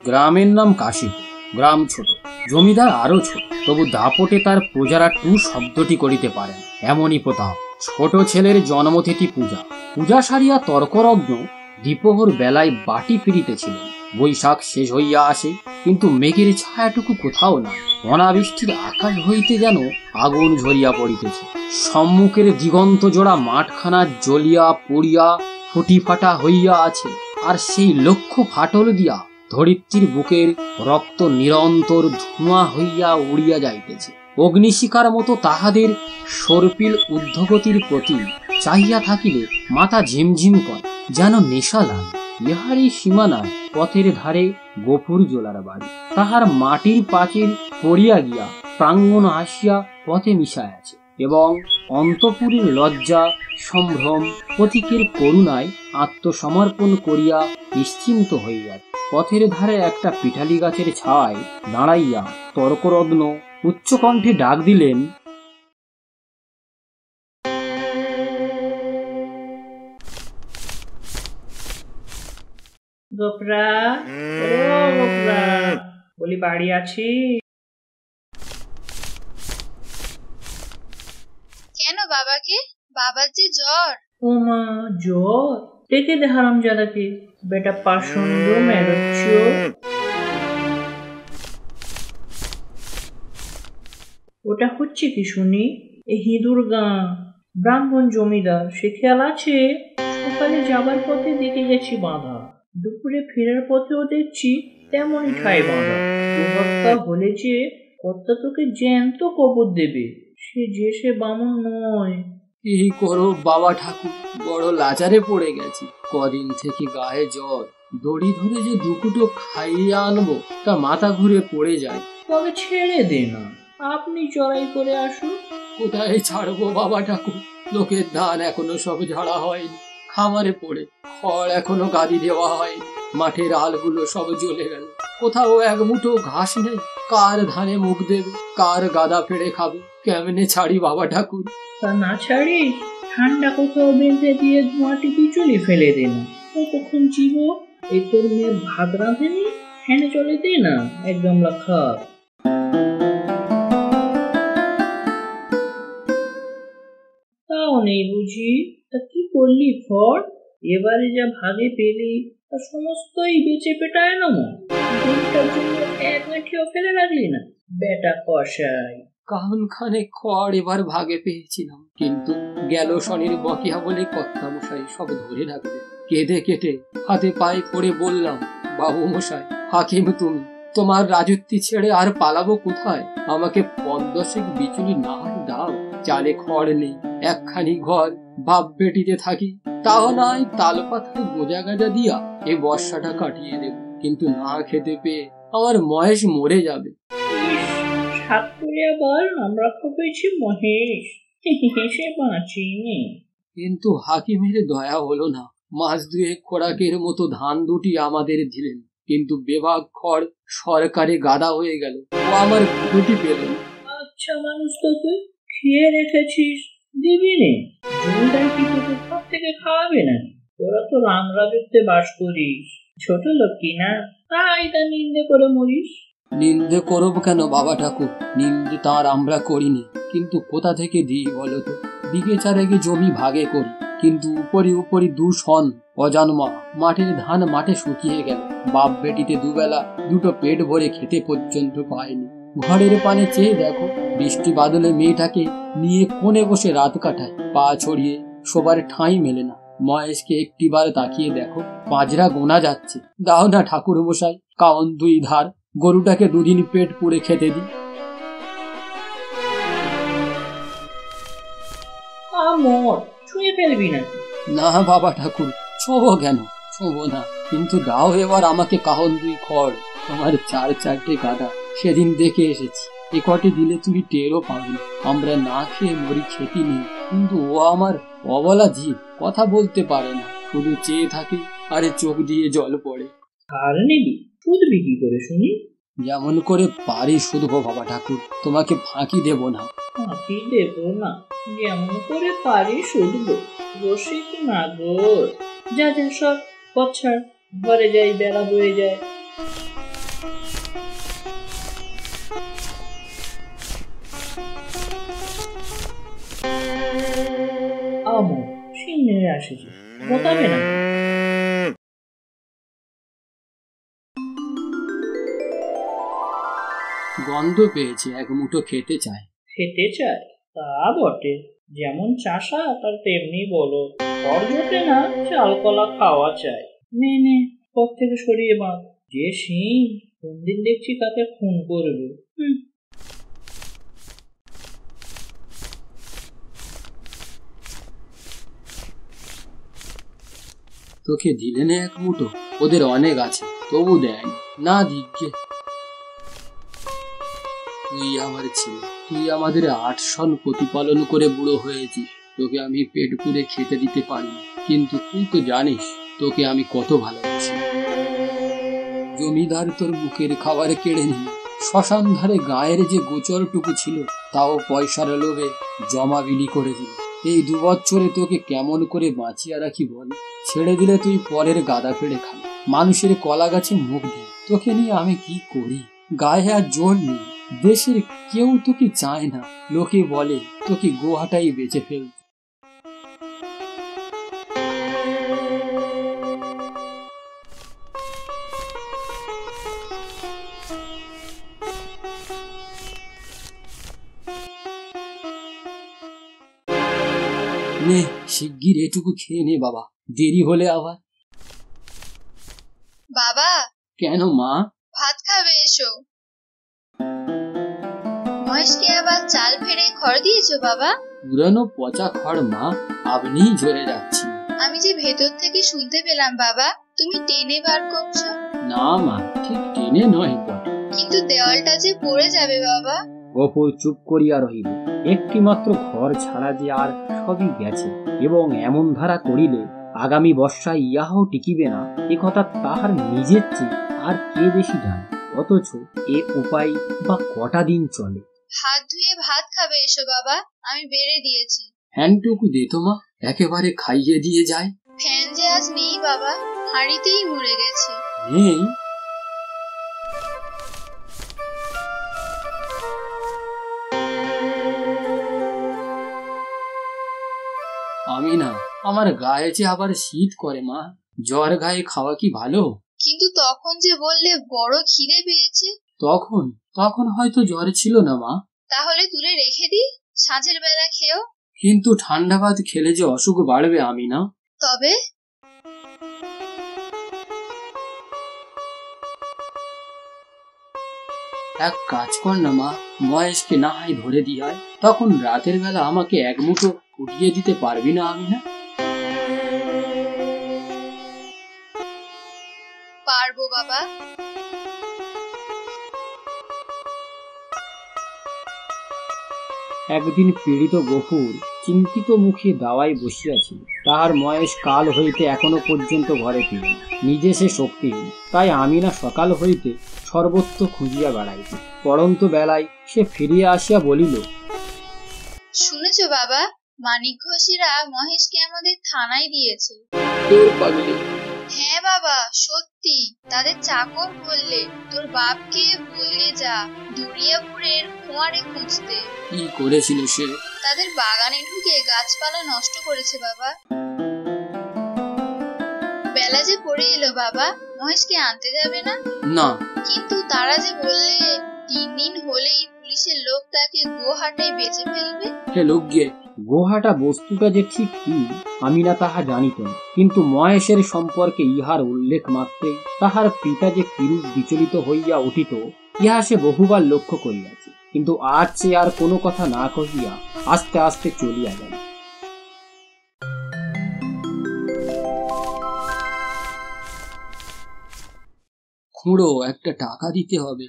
গ্রামের নাম কাশীপুর। গ্রাম ছোট, জমিদার আরো ছোট, তবু দাপটে তার প্রজারা টু শব্দটি করিতে পারেন, এমনই প্রতাপ। ছোট ছেলের জন্মতিথি পূজা। পূজা সারিয়া তর্করগ্ন দ্বিপ্রহর বেলায় বাটি ফিরিতেছিলেন। বৈশাখ শেষ হইয়া আসে, কিন্তু মেঘের ছায়াটুকু কোথাও না। অনাবৃষ্টির আকাশ হইতে যেন আগুন ঝরিয়া পড়িতেছে। সম্মুখের দিগন্ত জোড়া মাঠখানা জ্বলিয়া পড়িয়া ফুটি ফাটা হইয়া আছে, আর সেই লক্ষ্য ফাটল দিয়া ধরিত্রীর বুকের রক্ত নিরন্তর ধোঁয়া হইয়া উড়িয়া যাইতেছে। অগ্নিশিখার মতো তাহাদের সর্পিল ঊর্ধ্বগতির প্রতি চাহিয়া থাকিলে মাথা ঝিমঝিম করে, যেন নেশা লাগে। ইহারই সীমানায় পথের ধারে গফুর জোলার বাড়ি। তাহার মাটির পাঁচিল পড়িয়া গিয়া প্রাঙ্গণ আসিয়া পথে মিশায় আছে, এবং অন্তপুরের লজ্জা সম্ভ্রম পথিকের করুণায় আত্মসমর্পণ করিয়া নিশ্চিন্ত হইয়া পথের ধারে একটা পিঠালি গাছের ছায় দাঁড়াইয়া তর্করত্ন উচ্চকণ্ঠে ডাক দিলেন, গোপরা, বলি বাড়ি আছি? কেন বাবাকে? বাবার যে জ্বর। ও মা, জ্বর? দেখে দে হারামজাদাকে, বেটা পাষণ্ড মেরোচ্ছ। ওটা হচ্ছে কি শুনি? এই হিঁদুর গাঁ, ব্রাহ্মণ জমিদার, সে খেয়াল আছে? সকালে যাবার পথে দেখে গেছি বাঁধা, দুপুরে ফেরার পথেও দেখছি তেমনই ঠাই বাঁধা। হত্যা হলে যে কর্তা তোকে জ্যান্ত কবর দেবে, সে বামন নয়। এই করো বাবা ঠাকুর, বড় লাচারে পড়ে গেছি। কদিন থেকে গায়ে জ্বর, দড়ি ধরে যে দুকুটো খাইয়ে আনবো তা মাথা ঘুরে পড়ে যায়। তবে ছেড়ে দে না, আপনি চড়াই করে আসুন। কোথায় ছাড়বো বাবা ঠাকুর? লোকের ধান এখনো সব ঝাড়া হয়নি, খামারে পড়ে খড় এখনো গাদি দেওয়া হয়নি, মাঠের আলগুলো সব জ্বলে গেল, কোথাও এক মুঠো ঘাস নেই। কার ধানে মুখ দেবে, কার গাদা ফেড়ে খাবে? কেমনে ছাড়ি বাবা ঠাকুর? তা না ছাড়ি, ঠান্ডা কোথাও বেঁধে দিয়ে ধোঁয়াটি পিছুলি ফেলে দে না। কতক্ষণ চিব? এই তোর মেয়ে ভাত রাঁধেনি, ফ্যানে চলে দে না এক গামলা খা। তাও নেই বুঝি? তা কি করলি খড়? এবারে যা ভাগে পেলি তা সমস্তই বেচে পেটায় না, দিনটার জন্য এক মেঠেও ফেলে রাখলি না, বেটা কষাই। কাহন খানে খড় এবার ভাগে পেয়েছিলাম, কিন্তু গেল শনির বকিয়া বলে কর্তা মশাই সব ধরে রাখবে। কেঁদে কেটে হাতে পায়ে পড়ে বললাম, বাবু মশাই, হাকিম তুমি, তোমার রাজত্বি ছেড়ে আর পালাবো কোথায়? আমাকে ৫-১০ বিচুলি না হয় দাও। চালে খড় নেই, একখানি ঘর, বাপ বেটিতে থাকি, তাও নয় তাল পাতায় গোজা গাজা দিয়া এ বর্ষাটা কাটিয়ে দেব, কিন্তু না খেতে পেয়ে আমার মহেশ মরে যাবে। সাত করে আবার আমরা পেয়েছি মহেশ, হেসে বাঁচিনি। কিন্তু হাকিমের দয়া হলো না। মাস ২ খোরাকের মতো ধান দুটি আমাদের দিলেন, কিন্তু বেবাক খড় সরকারে গাদা হয়ে গেল, ও আমার দুটি পেল। আচ্ছা মানুষ তো তুই, খেয়ে রেখেছিস, দিবি নে। জমিদার কি তোকে সব থেকে খাওয়াবে না? তোরা তো রাম রাজত্বে বাস করিস, ছোট লোক কিনা, তাই তা নিন্দে করে মরিস। নিন্দে করব কেন বাবা ঠাকুর? নিন্দে তার আমরা করিনি, কিন্তু কোথা থেকে দিই বলো তো? বিঘে চারেকে জমি ভাগে করি, কিন্তু উপরি উপরি ২ সন অজানমা মাঠের ধান মাঠে শুকিয়ে গেল। বাপ বেটিতে দুবেলা দুটো পেট ভরে খেতে পর্যন্ত পায়নি। ঘরের পানে চেয়ে দেখো, বৃষ্টি বাদলে মেয়েটাকে নিয়ে কোণে বসে রাত কাটায়, পা ছড়িয়ে শোবার ঠাঁই মেলে না। মহেশকে একটিবার তাকিয়ে দেখো, পাঁজরা গোনা যাচ্ছে। দাও না ঠাকুর মশাই, কাউন ২ ধার, গরুটাকে ২ দিন পেট পুড়ে খেতে দিই। ছুঁয়ে ফেলবি নাকি? না বাবা ঠাকুর, ছোবো কেন? ছোবো না, কিন্তু দাও এবার আমাকে কাহন ২ খড়, আমার ৪-৪টে গাদা। সেদিন দেখে এসেছি, এ কটি দিলে তুমি টেরও পাবে না। আমরা না খেয়ে মরি, খেতে নেই, কিন্তু ও আমার অবলা জীব, কথা বলতে পারে না, শুধু চেয়ে থাকে, আরে চোখ দিয়ে জল পড়ে। আর নিবি? শুধবি কি করে শুনি? যেমন করে পারি শুধবো বাবা ঠাকুর, তোমাকে ফাঁকি দেব না। ফাঁকি দেব না? যেমন করে পারি শুধবো। রসিক নাগর, যা যা সব পছাড়, ঘরে যাই, বেলা বয়ে যায়। আমো সেই নেড়ে আসেছে, মোতাবে না। গন্ধ পেয়েছে, এক মুঠো খেতে চায়। খেতে চায় তা বটে, যেমন চাষা তার তেমনি বলো। ঘর জোটে না, চাল কলা খাওয়া চাই। নে নে, পথ থেকে সরিয়ে বাঁধ। যে সিং কোন দিন দেখছি তাকে খুন করবে। তোকে দিলে না এক মুঠো? ওদের অনেক আছে, তবু দেয় না। দিকে তুই আমার ছেলে, তুই আমাদের 8 সন প্রতিপালন করে বুড়ো হয়েছিস। তোকে আমি পেট পুড়ে খেতে দিতে পারি, কিন্তু তুই তো জানিস তোকে আমি কত ভালোবাসি। জমিদার তোর বুকের খাবার কেড়ে নিল। শ্মশান ধারে গায়ের যে গোচরটুকু ছিল তাও পয়সার লোভে জমা বিলি করে দিল। এই 2 বছরে তোকে কেমন করে বাঁচিয়ে রাখি বল? ছেড়ে দিলে তুই পরের গাদা ফেড়ে খাবি, মানুষের কলা গাছে মুখ দিই। তোকে নিয়ে আমি কি করি? গায়ে আর জোর নেই, দেশের কেউ তোকে চায় না। লোকে বলে তোকে গোহাটাই বেঁচে ফেলতে। নে শিগগির এটুকু খেয়ে নে বাবা, দেরি হলে আবার। বাবা, কেন মা? ভাত খাবে এসো। মহেশকে আবার চাল ফেড়ে খড় দিয়েছো বাবা? পুরানো পচা খড় মা, আপনিই ঝরে যাচ্ছি। আমি যে ভেতর থেকে শুনতে পেলাম বাবা, তুমি টেনে বার করছো। না মা, ঠিক টেনে নয় বটে, কিন্তু দেওয়ালটা যে পড়ে যাবে বাবা। অপু চুপ করিয়া রহিল। একটি মাত্র ঘর ছাড়া যে আর সবই গেছে, এবং এমন ধারা করিলে আগামী বর্ষায় ইহাও টিকিবে না, এ কথা তাহার নিজের চেয়ে আর কে বেশি জানে। অথচ এ উপায় বা কটা দিন চলে? হাত ধুয়ে ভাত খাবে এসো বাবা, আমি বেড়ে দিয়েছি। ফ্যানটুকু দে তো মা, একেবারে খাইয়ে দিয়ে যায়। ফ্যান যে আজ নেই বাবা, হাঁড়িতেই মরে গেছে। নেই? আমি না, আমার গায়ে যে আবার শীত করে মা। জ্বর গায়ে খাওয়া কি ভালো? কিন্তু তখন যে বললে বড় খিদে পেয়েছে। তখন হয়তো জ্বর ছিল না মা। তাহলে তুলে রেখে দি, সাঁঝের বেলা খেও। কিন্তু ঠান্ডা ভাত খেলে যে অসুখ বাড়বে আমি না। তবে এক কাজ কর না মা, মহেশকে না হয় ধরে দিয়ায়, তখন রাতের বেলা আমাকে এক মুঠো উঠিয়ে দিতে পারবি না আমি না? পারবো বাবা। একদিন পীড়িত গফুর চিন্তিত মুখে দাওয়ায় বসিয়াছিল। তাহার মহেশ কাল হইতে এখনো পর্যন্ত ঘরে ফিরে না। নিজে সে শক্তিহীন, তাই আমিনা সকাল হইতে সর্বত্র খুঁজিয়া বেড়াইত। পড়ন্ত বেলায় সে ফিরিয়া আসিয়া বলিল, শুনেছো বাবা, মানিক ঘোষেরা মহেশকে আমাদের থানায় দিয়েছে। তোর পাগলি। হ্যাঁ বাবা, সত্যি। তাদের চাকর বললে তোর বাপকে বললে যা দুরিয়াপুরের খোঁয়ারে খুঁজতে। কি করেছিল সে? তাদের বাগানে ঢুকে গাছপালা নষ্ট করেছে বাবা। বেলা যে পড়ে এলো বাবা, মহেশকে আনতে যাবে না? না। কিন্তু তারা যে বললে 3 দিন হলেই পুলিশের লোক তাকে গোহাটায় বেঁচে ফেলবে। হে লোকগে, গোহাটা বস্তুটা যে ঠিক কি আমি না তাহা জানিত না, কিন্তু মহেশের সম্পর্কে ইহার উল্লেখ মাত্রেই তাহার পিতা যে কিরূপ বিচলিত হইয়া উঠিত ইহা সে বহুবার লক্ষ্য করিয়াছে। কিন্তু আজ সে আর কোনো কথা না কহিয়া আস্তে আস্তে চলিয়া গেল। খুঁড়ো, একটা টাকা দিতে হবে।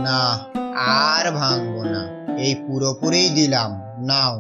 না, আর ভাঙবো না, এই পুরোপুরি দিলাম, নাও।